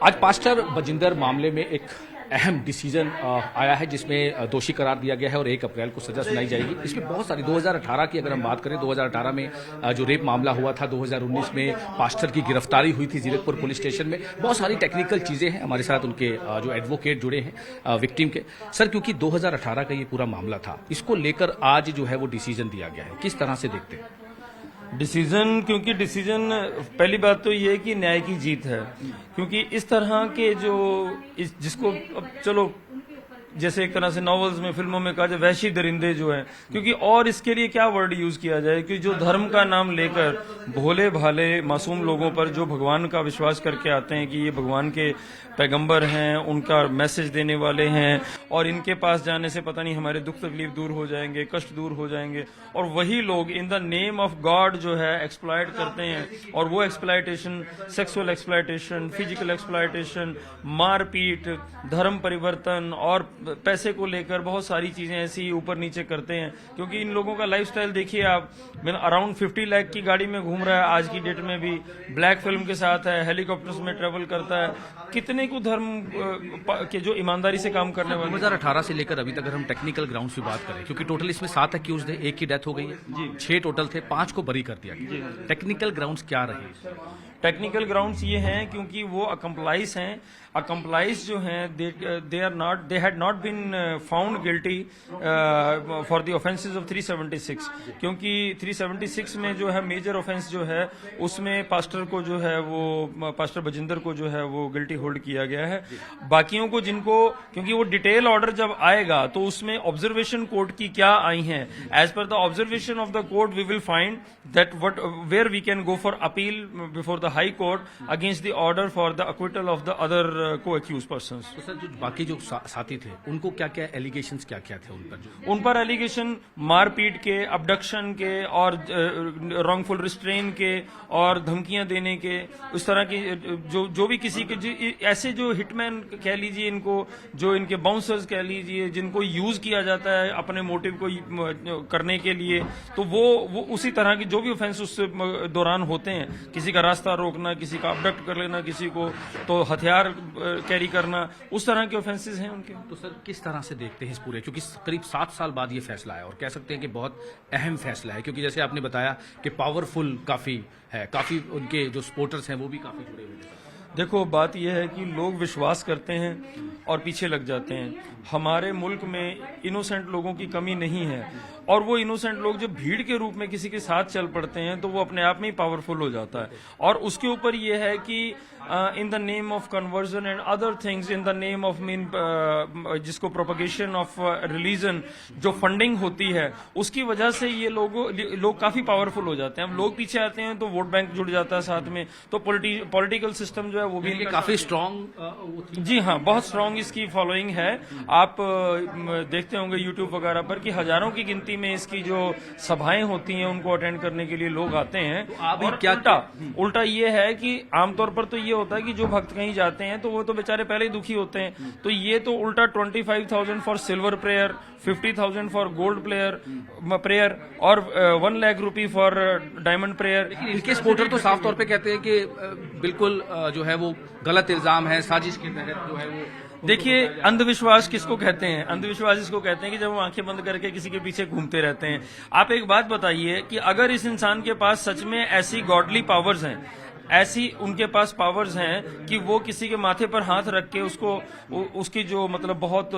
आज पास्टर बजिंदर मामले में एक अहम डिसीजन आया है जिसमें दोषी करार दिया गया है और 1 अप्रैल को सजा सुनाई जाएगी। इसमें बहुत सारी 2018 की अगर हम बात करें, 2018 में जो रेप मामला हुआ था, 2019 में पास्टर की गिरफ्तारी हुई थी जीरकपुर पुलिस स्टेशन में। बहुत सारी टेक्निकल चीजें हैं। हमारे साथ उनके जो एडवोकेट जुड़े हैं विक्टिम के। सर, क्योंकि 2018 का ये पूरा मामला था, इसको लेकर आज जो है वो डिसीजन दिया गया है, किस तरह से देखते हैं? डिसीजन, क्योंकि डिसीजन पहली बात तो ये है कि न्याय की जीत है। क्योंकि इस तरह के जिसको अब चलो जैसे एक तरह से नॉवेल्स में, फिल्मों में कहा जाए, वहशी दरिंदे जो हैं, क्योंकि और इसके लिए क्या वर्ड यूज किया जाए कि जो धर्म का नाम लेकर भोले भाले मासूम लोगों पर जो भगवान का विश्वास करके आते हैं कि ये भगवान के पैगंबर हैं, उनका मैसेज देने वाले हैं और इनके पास जाने से पता नहीं हमारे दुख तकलीफ दूर हो जाएंगे, कष्ट दूर हो जाएंगे, और वही लोग in the name of God जो है एक्सप्लॉइट करते हैं। और वो exploitation, sexual exploitation, physical exploitation, मारपीट, धर्म परिवर्तन और पैसे को लेकर बहुत सारी चीजें ऐसी ऊपर नीचे करते हैं। क्योंकि इन लोगों का लाइफस्टाइल देखिए आप, अराउंड 50 लाख की गाड़ी में घूम रहा है आज की डेट में भी, ब्लैक फिल्म के साथ है, हेलीकॉप्टर्स में ट्रेवल करता है। कितने को धर्म के जो ईमानदारी से काम करने वाले। 2018 से लेकर अभी तक अगर हम टेक्निकल ग्राउंड की बात करें, क्योंकि टोटल इसमें 7 अक्यूज्ड है, 1 की डेथ हो गई है जी, 6 टोटल थे, 5 को बरी कर दिया गया। टेक्निकल ग्राउंड्स क्या रहे? टेक्निकल ग्राउंड्स ये हैं क्योंकि वो अकम्प्लाइज हैं। अकम्प्लाइज जो हैं they had not been found guilty for the offences of 376, क्योंकि 376 में जो है मेजर ऑफेंस जो है उसमें पास्टर को जो है वो पास्टर बजिंदर को जो है वो गिल्टी होल्ड किया गया है। बाकियों को जिनको, क्योंकि वो डिटेल ऑर्डर जब आएगा तो उसमें ऑब्जर्वेशन कोर्ट की क्या आई हैं, as per the observation of the court we will find that where we can go for appeal before the high court against the order for the acquittal of the other co accused person. तो sir, जो बाकी जो साथी थे उनको क्या क्या allegations क्या क्या थे उन पर एलिगेशन मारपीट के, अबडक्शन के और रॉन्गफुल रिस्ट्रेन के और धमकियां देने के, उस तरह की जो भी किसी के ऐसे जो हिटमैन कह लीजिए इनको, जो इनके बाउंसर्स कह लीजिए, जिनको यूज किया जाता है अपने मोटिव को करने के लिए, तो वो उसी तरह की जो भी ऑफेंस उस दौरान होते हैं, किसी का रास्ता रोकना, किसी का अबडक्ट कर लेना, किसी को तो हथियार कैरी करना, उस तरह के ऑफेंसेस हैं उनके। तो सर, किस तरह से देखते हैं इस पूरे, क्योंकि करीब 7 साल बाद ये फैसला है और कह सकते हैं कि बहुत अहम फैसला है, क्योंकि जैसे आपने बताया कि पावरफुल काफी है, काफी उनके जो सपोर्टर्स हैं वो भी काफी जुड़े हुए हैं। देखो, बात यह है कि लोग विश्वास करते हैं और पीछे लग जाते हैं। हमारे मुल्क में इनोसेंट लोगों की कमी नहीं है, और वो इनोसेंट लोग जब भीड़ के रूप में किसी के साथ चल पड़ते हैं तो वो अपने आप में ही पावरफुल हो जाता है। और उसके ऊपर ये है कि in the name of conversion and other things, in the name of जिसको प्रोपगेशन ऑफ रिलीजन, जो फंडिंग होती है, उसकी वजह से ये लोग काफी पावरफुल हो जाते हैं। अब लोग पीछे आते हैं तो वोट बैंक जुड़ जाता है साथ में, तो पॉलिटिकल सिस्टम जो है वो भी काफी स्ट्रांग। जी हाँ, बहुत स्ट्रांग इसकी फॉलोइंग है। आप देखते होंगे यूट्यूब वगैरह पर कि हजारों की गिनती में इसकी जो सभाएं होती हैं उनको अटेंड करने के लिए लोग आते हैं। तो और क्या उल्टा ये है कि आमतौर पर तो ये होता है कि जो भक्त कहीं जाते हैं तो वो तो बेचारे पहले ही दुखी होते हैं, तो ये तो उल्टा 25,000 for silver prayer, 50,000 for gold prayer और 1 lakh rupee for diamond prayer. इनके सपोर्टर तो साफ तौर पे कहते हैं कि बिल्कुल जो है वो गलत इल्जाम है, साजिश के तहत जो है वो। देखिए, अंधविश्वास किसको कहते हैं? अंधविश्वास इसको कहते हैं कि जब वो आंखें बंद करके किसी के पीछे घूमते रहते हैं। आप एक बात बताइए कि अगर इस इंसान के पास सच में ऐसी गॉडली पावर्स हैं, ऐसी उनके पास पावर्स हैं कि वो किसी के माथे पर हाथ रख के उसकी जो मतलब बहुत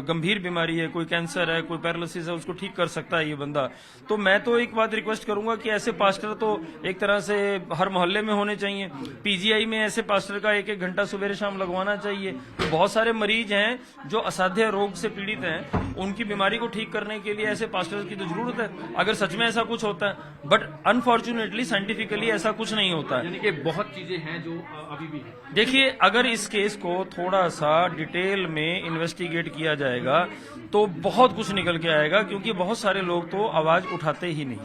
गंभीर बीमारी है, कोई कैंसर है, कोई पैरालिसिस है, उसको ठीक कर सकता है ये बंदा, तो मैं तो एक बात रिक्वेस्ट करूंगा कि ऐसे पास्टर तो एक तरह से हर मोहल्ले में होने चाहिए। पीजीआई में ऐसे पास्टर का 1-1 घंटा सवेरे शाम लगवाना चाहिए। तो बहुत सारे मरीज हैं जो असाध्य रोग से पीड़ित हैं, उनकी बीमारी को ठीक करने के लिए ऐसे पास्टर की तो जरूरत है, अगर सच में ऐसा कुछ होता है। बट अनफॉर्चुनेटली साइंटिफिकली ऐसा कुछ नहीं होता है। कि बहुत चीजें हैं जो अभी भी हैं। देखिए, अगर इस केस को थोड़ा सा डिटेल में इन्वेस्टिगेट किया जाएगा तो बहुत कुछ निकल के आएगा, क्योंकि बहुत सारे लोग तो आवाज उठाते ही नहीं।